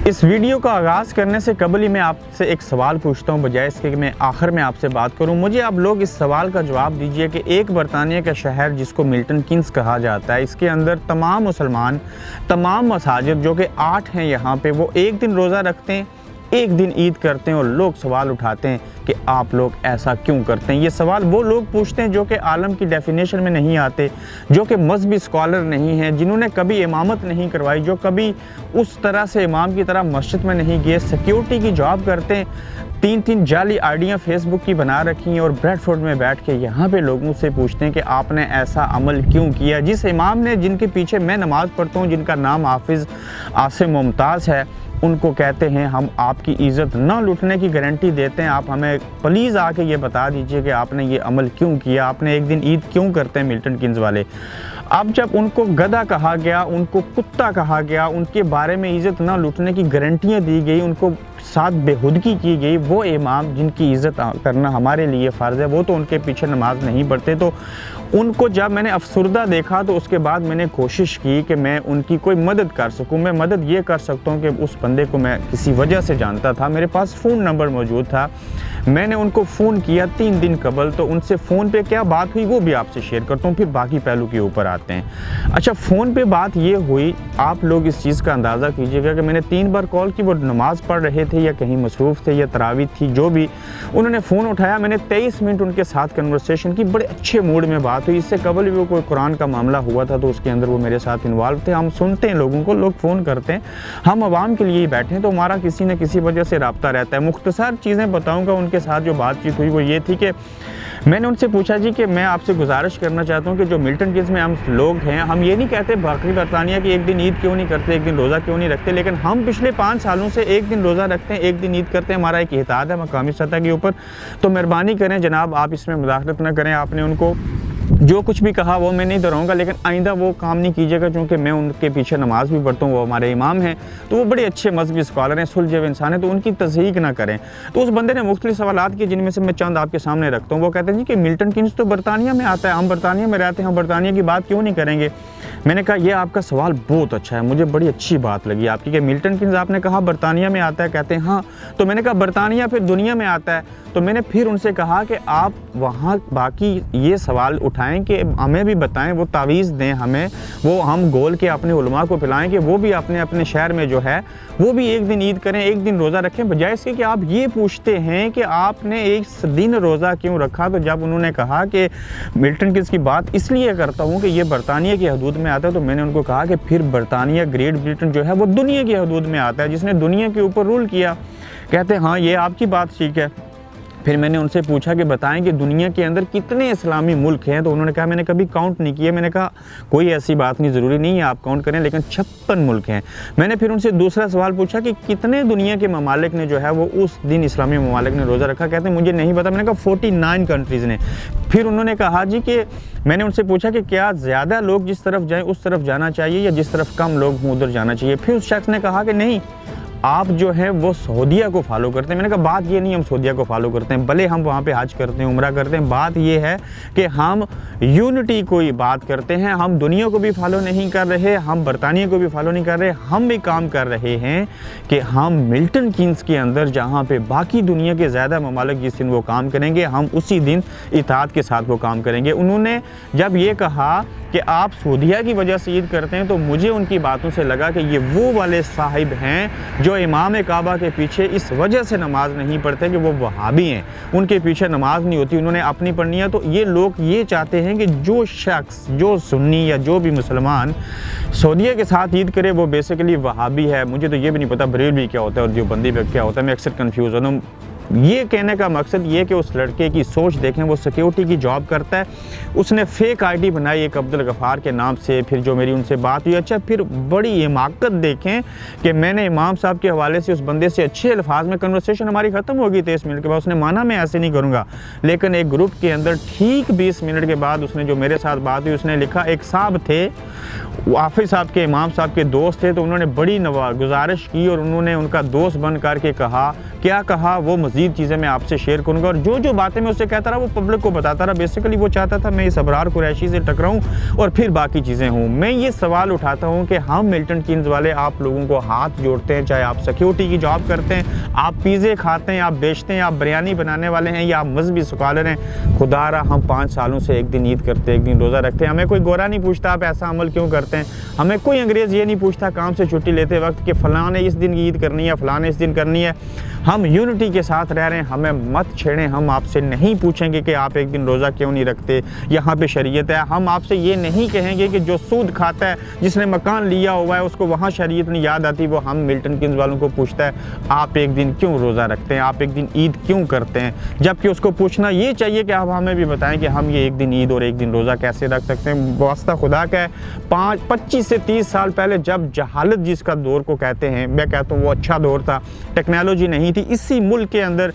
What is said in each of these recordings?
इस वीडियो का आगाज़ करने से कबल ही मैं आपसे एक सवाल पूछता हूं, बजाय इसके कि मैं आखिर में आपसे बात करूं। मुझे आप लोग इस सवाल का जवाब दीजिए कि एक बरतानिया का शहर जिसको मिल्टन कीन्स कहा जाता है, इसके अंदर तमाम मुसलमान, तमाम मसाजिद जो कि 8 हैं यहाँ पे, वो एक दिन रोज़ा रखते हैं, एक दिन ईद करते हैं। और लोग सवाल उठाते हैं कि आप लोग ऐसा क्यों करते हैं। ये सवाल वो लोग पूछते हैं जो कि आलम की डेफिनेशन में नहीं आते, जो कि मजहबी स्कॉलर नहीं हैं, जिन्होंने कभी इमामत नहीं करवाई, जो कभी उस तरह से इमाम की तरह मस्जिद में नहीं गए, सिक्योरिटी की जॉब करते हैं, 3-3 जाली आईडियाँ फेसबुक की बना रखी हैं और ब्रेडफोर्ड में बैठ के यहाँ पे लोगों से पूछते हैं कि आपने ऐसा अमल क्यों किया। जिस इमाम ने, जिनके पीछे मैं नमाज़ पढ़ता हूँ, जिनका नाम हाफिज़ आसिम मुमताज़ है, उनको कहते हैं हम आपकी इज़्ज़त ना लूटने की गारंटी देते हैं, आप हमें प्लीज़ आके ये बता दीजिए कि आपने ये अमल क्यों किया, आपने एक दिन ईद क्यों करते हैं मिल्टन कीन्स वाले। अब जब उनको गधा कहा गया, उनको कुत्ता कहा गया, उनके बारे में इज़्ज़त ना लूटने की गारंटियाँ दी गई, उनको साथ बेहुदगी की गई, वो इमाम जिनकी इज़्ज़त करना हमारे लिए फ़र्ज़ है, वो तो उनके पीछे नमाज नहीं पढ़ते। तो उनको जब मैंने अफसुर्दा देखा तो उसके बाद मैंने कोशिश की कि मैं उनकी कोई मदद कर सकूं। मैं मदद ये कर सकता हूं कि उस बंदे को मैं किसी वजह से जानता था, मेरे पास फ़ोन नंबर मौजूद था, मैंने उनको फ़ोन किया 3 दिन कबल। तो उनसे फ़ोन पे क्या बात हुई वो भी आपसे शेयर करता हूँ, फिर बाकी पहलू के ऊपर आते हैं। अच्छा, फ़ोन पे बात ये हुई, आप लोग इस चीज़ का अंदाज़ा कीजिएगा कि मैंने 3 बार कॉल की, वो नमाज़ पढ़ रहे थे या कहीं मसरूफ़ थे या तरावी थी, जो भी, उन्होंने फ़ोन उठाया, मैंने 23 मिनट उनके साथ कन्वर्सेशन की, बड़े अच्छे मूड में बात हुई। इससे कबल भी वो कोई कुरान का मामला हुआ था तो उसके अंदर वो मेरे साथ इन्वॉल्व थे। हम सुनते हैं लोगों को, लोग फ़ोन करते हैं, हम आवाम के लिए ही बैठे हैं, तो हमारा किसी न किसी वजह से रब्ता रहता है। मुख्तसर चीज़ें बताऊँगा, उनके साथ जो बातचीत हुई वो ये थी कि मैंने उनसे पूछा जी कि मैं आपसे गुजारिश करना चाहता हूँ कि जो मिल्टन कीन्स में हम लोग हैं, हम ये नहीं कहते बाकी बरतानिया कि एक दिन ईद क्यों नहीं करते, एक दिन रोज़ा क्यों नहीं रखते, लेकिन हम पिछले 5 सालों से एक दिन रोज़ा रखते हैं, एक दिन ईद करते हैं। हमारा एक इत्तेहाद है मकामी सतह के ऊपर। तो मेहरबानी करें जनाब, आप इसमें मुदाखलत न करें। आपने उनको जो कुछ भी कहा वो मैं नहीं दोहराऊंगा, लेकिन आइंदा वो काम नहीं कीजिएगा, क्योंकि मैं उनके पीछे नमाज भी पढ़ता हूँ, वो हमारे इमाम हैं, तो वो बड़े अच्छे मजहबी स्कॉलर हैं, सुलझे हुए इंसान हैं, तो उनकी तस्दीक ना करें। तो उस बंदे ने मुख्तलिफ सवालात किए, जिनमें से मैं चंद आपके सामने रखता हूँ। वो कहते हैं जी कि मिल्टन कीन्स तो बरतानिया में आता है, हम बरतानिया में रहते हैं, हम बरतानिया की बात क्यों नहीं करेंगे। मैंने कहा ये आपका सवाल बहुत अच्छा है, मुझे बड़ी अच्छी बात लगी आपकी कि मिल्टन कीन्स आपने कहा बरतानिया में आता है, कहते हैं हाँ। तो मैंने कहा बरतानिया फिर दुनिया में आता है। तो मैंने फिर उनसे कहा कि आप वहाँ बाकी ये सवाल उठाएं कि हमें भी बताएं, वो तावीज़ दें हमें, वो हम गोल के अपने उलमा को पिलाएं कि वो भी अपने अपने शहर में जो है वो भी एक दिन ईद करें, एक दिन रोज़ा रखें, बजाय इसके कि आप ये पूछते हैं कि आपने एक दिन रोज़ा क्यों रखा। तो जब उन्होंने कहा कि मिल्टन कीन्स की बात इसलिए करता हूँ कि ये बरतानिया की हदूद में आता है, तो मैंने उनको कहा कि फिर बरतानिया, ग्रेट ब्रिटेन जो है वो दुनिया की हदूद में आता है, जिसने दुनिया के ऊपर रूल किया। कहते हैं हाँ ये आपकी बात ठीक है। फिर मैंने उनसे पूछा कि बताएं कि दुनिया के अंदर कितने इस्लामी मुल्क हैं। तो उन्होंने कहा मैंने कभी काउंट नहीं किया। मैंने कहा कोई ऐसी बात नहीं, ज़रूरी नहीं है आप काउंट करें, लेकिन 56 मुल्क हैं। मैंने फिर उनसे दूसरा सवाल पूछा कि कितने दुनिया के ममालिक ने जो है वो उस दिन इस्लामी ममालिक ने रोज़ा रखा। कहते हैं मुझे नहीं पता। मैंने कहा 49 कंट्रीज़ ने। फिर उन्होंने कहा जी कि मैंने उनसे पूछा कि क्या ज़्यादा लोग जिस तरफ जाएँ उस तरफ जाना चाहिए या जिस तरफ कम लोग हों उधर जाना चाहिए। फिर उस शख्स ने कहा कि नहीं, आप जो है वो सऊदीया को फॉलो करते हैं। मैंने कहा बात ये नहीं हम सऊदीया को फॉलो करते हैं, भले हम वहाँ पे हज करते हैं, उम्रा करते हैं, बात ये है कि हम यूनिटी को ही बात करते हैं। हम दुनिया को भी फॉलो नहीं कर रहे, हम बरतानिया को भी फॉलो नहीं कर रहे, हम भी काम कर रहे हैं कि हम मिल्टन कीन्स के अंदर जहाँ पे बाकी दुनिया के ज़्यादा ममालिक जिस दिन वो काम करेंगे, हम उसी दिन इताअत के साथ वो काम करेंगे। उन्होंने जब ये कहा कि आप सऊदीया की वजह से ईद करते हैं, तो मुझे उनकी बातों से लगा कि ये वो वाले साहिब हैं जो इमाम काबा के पीछे इस वजह से नमाज नहीं पढ़ते कि वो वहाबी हैं, उनके पीछे नमाज नहीं होती, उन्होंने अपनी पढ़नी है। तो ये लोग ये चाहते हैं कि जो शख्स, जो सुन्नी या जो भी मुसलमान सऊदीया के साथ ईद करे वो बेसिकली वहाबी है। मुझे तो ये भी नहीं पता बरेलवी क्या होता है और देवबंदी पे क्या होता है, मैं अक्सर कन्फ्यूज़ हूँ। ये कहने का मकसद ये कि उस लड़के की सोच देखें, वो सिक्योरिटी की जॉब करता है, उसने फेक आईडी बनाई एक अब्दुल गफ़ार के नाम से। फिर जो मेरी उनसे बात हुई, अच्छा फिर बड़ी हिमाकत देखें कि मैंने इमाम साहब के हवाले से उस बंदे से अच्छे अल्फाज में कन्वर्सेशन हमारी ख़त्म हो गई 23 मिनट के बाद। उसने माना मैं ऐसे नहीं करूँगा, लेकिन एक ग्रुप के अंदर ठीक 20 मिनट के बाद उसने जो मेरे साथ बात हुई, उसने लिखा, एक साहब थे हाफिज़ साहब के, इमाम साहब के दोस्त थे, तो उन्होंने बड़ी गुजारिश की और उन्होंने उनका दोस्त बन करके कहा क्या कहा, वो मज़ीद चीज़ें मैं आपसे शेयर करूँगा। और जो जो बातें मैं उससे कहता रहा वो पब्लिक को बताता रहा। बेसिकली वो चाहता था मैं इस अबरार कुरैशी से टकराऊँ और फिर बाकी चीज़ें हों। मैं ये सवाल उठाता हूँ कि हम मिल्टन कीन्स वाले आप लोगों को हाथ जोड़ते हैं, चाहे आप सिक्योरिटी की जॉब करते हैं, आप पिज़्ज़े खाते हैं, आप बेचते हैं, आप बिरयानी बनाने वाले हैं, या आप मजहबी स्कॉलर हैं, खुदारा हम 5 सालों से एक दिन ईद करते हैं, एक दिन रोज़ा रखते हैं। हमें कोई गोरा नहीं पूछता आप ऐसा अमल क्यों करते हैं। हमें कोई अंग्रेज़ ये नहीं पूछता काम से छुट्टी लेते वक्त कि फ़लाँ ने इस दिन ईद करनी है, फ़लाँ ने इस दिन करनी है। हम यूनिटी के साथ रह रहे हैं, हमें मत छेड़ें। हम आपसे नहीं पूछेंगे कि आप एक दिन रोज़ा क्यों नहीं रखते, यहाँ पे शरीयत है। हम आपसे ये नहीं कहेंगे कि जो सूद खाता है, जिसने मकान लिया हुआ है, उसको वहाँ शरीयत नहीं याद आती। वो हम मिल्टन कीन्स वालों को पूछता है आप एक दिन क्यों रोज़ा रखते हैं, आप एक दिन ईद क्यों करते हैं। जबकि उसको पूछना ये चाहिए कि आप हमें भी बताएं कि हम ये एक दिन ईद और एक दिन रोज़ा कैसे रख सकते हैं। वास्ता खुदा का है 25 से 30 साल पहले जब जहालत जिसका दौर को कहते हैं, मैं कहता हूँ वो अच्छा दौर था, टेक्नोलॉजी नहीं थी, इसी मुल्क के अंदर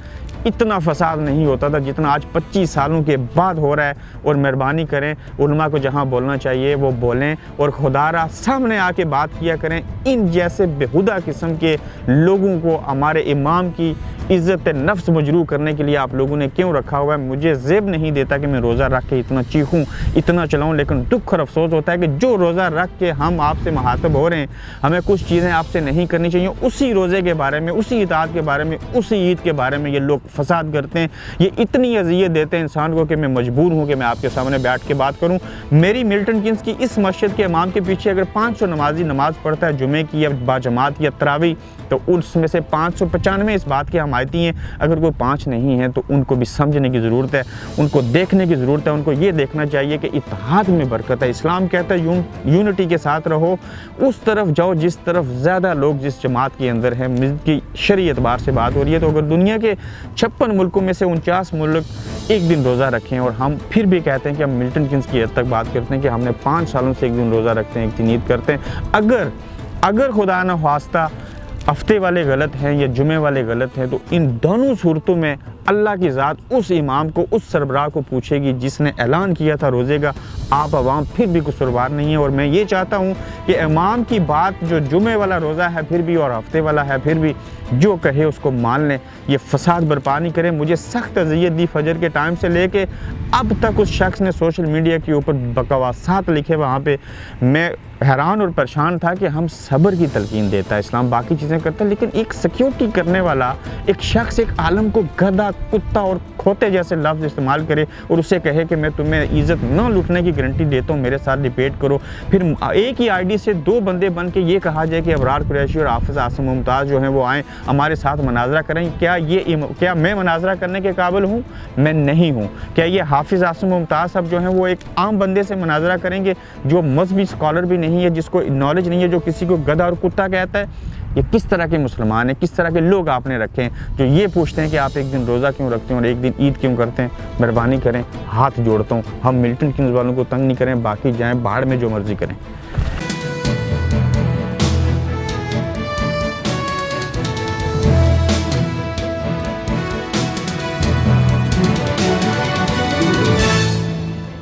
इतना फसाद नहीं होता था जितना आज 25 सालों के बाद हो रहा है। और मेहरबानी करें, उलमा को जहां बोलना चाहिए वो बोलें और खुदारा सामने आके बात किया करें। इन जैसे बेहुदा किस्म के लोगों को हमारे इमाम की इज़्ज़त नफ्स मजरू करने के लिए आप लोगों ने क्यों रखा हुआ है। मुझे ज़ेब नहीं देता कि मैं रोज़ा रख के इतना चीखूं, इतना चलाऊं, लेकिन दुख और अफसोस होता है कि जो रोज़ा रख के हम आपसे मुखातब हो रहे हैं, हमें कुछ चीज़ें आपसे नहीं करनी चाहिए। उसी रोज़े के बारे में, उसी इताअत के बारे में, उसी ईद के बारे में ये लोग फसाद करते हैं। ये इतनी अज़ियत देते हैं इंसान को कि मैं मजबूर हूँ कि मैं आपके सामने बैठ के बात करूँ। मेरी मिल्टन कीन्स की इस मस्जिद के इमाम के पीछे अगर 500 नमाजी नमाज़ पढ़ता है जुमे की या बाजमात या तरावी, तो उसमें से 595 इस बात की हमायती हैं। अगर कोई 5 नहीं है तो उनको भी समझने की ज़रूरत है, उनको देखने की ज़रूरत है। उनको ये देखना चाहिए कि इत्तेहाद में बरकत है। इस्लाम कहता है यूनिटी के साथ रहो, उस तरफ जाओ जिस तरफ ज़्यादा लोग जिस जमात के अंदर हैं। की शरीयत बार से बात हो रही है, तो अगर दुनिया के 56 मुल्कों में से 49 मुल्क एक दिन रोज़ा रखें और हम फिर भी कहते हैं कि हम मिल्टन कीन्स की हद तक बात करते हैं कि हमने 5 सालों से एक दिन रोज़ा रखते हैं, एक दिन ईद करते हैं। अगर खुदा न ख्वास्ता हफ्ते वाले गलत हैं या जुमे वाले गलत हैं, तो इन दोनों सूरतों में अल्लाह की ज़ात उस इमाम को, उस सरबराह को पूछेगी जिसने ऐलान किया था रोज़े का। आप अवाम फिर भी कसूरवार नहीं है। और मैं ये चाहता हूँ कि इमाम की बात जो जुमे वाला रोज़ा है फिर भी और हफ्ते वाला है फिर भी, जो कहे उसको मान लें। ये फसाद बर्पा नहीं करें। मुझे सख्त अज़ियत दी फजर के टाइम से लेके अब तक उस शख्स ने सोशल मीडिया के ऊपर बकवासात लिखे, वहाँ पे मैं हैरान और परेशान था कि हम सब्र की तलकीन देता है इस्लाम, बाकी चीज़ें करता है, लेकिन एक सिक्योरिटी करने वाला एक शख्स एक आलम को गधा, कुत्ता और खोते जैसे लफ्ज़ इस्तेमाल करे और उसे कहे कि मैं तुम्हें इज़्ज़त न लूटने की गारंटी देता हूँ, मेरे साथ डिबेट करो। फिर एक ही आईडी से 2 बंदे बन के ये कहा जाए कि अबरार कुरैशी और हाफिज़ आसिम मुमताज़ जो हैं वो आएँ हमारे साथ मनाजरा करें। क्या मैं मनाजरा करने के काबिल हूँ? मैं नहीं हूँ। क्या ये हाफिज़ आसिम मुमताज़ साहब जो हैं वो एक आम बंदे से मनाजरा करेंगे जो मजहबी स्कॉलर भी नहीं है, जिसको नॉलेज नहीं है, जो किसी को गधा और कुत्ता कहता है? ये किस तरह के मुसलमान हैं, किस तरह के लोग आपने रखे हैं जो ये पूछते हैं कि आप एक दिन रोज़ा क्यों रखते हैं और एक दिन ईद क्यों करते हैं? मेहरबानी करें, हाथ जोड़ता हूँ, हम मिल्टन कीन्स वालों को तंग नहीं करें, बाकी जाएं बाहर में जो मर्ज़ी करें।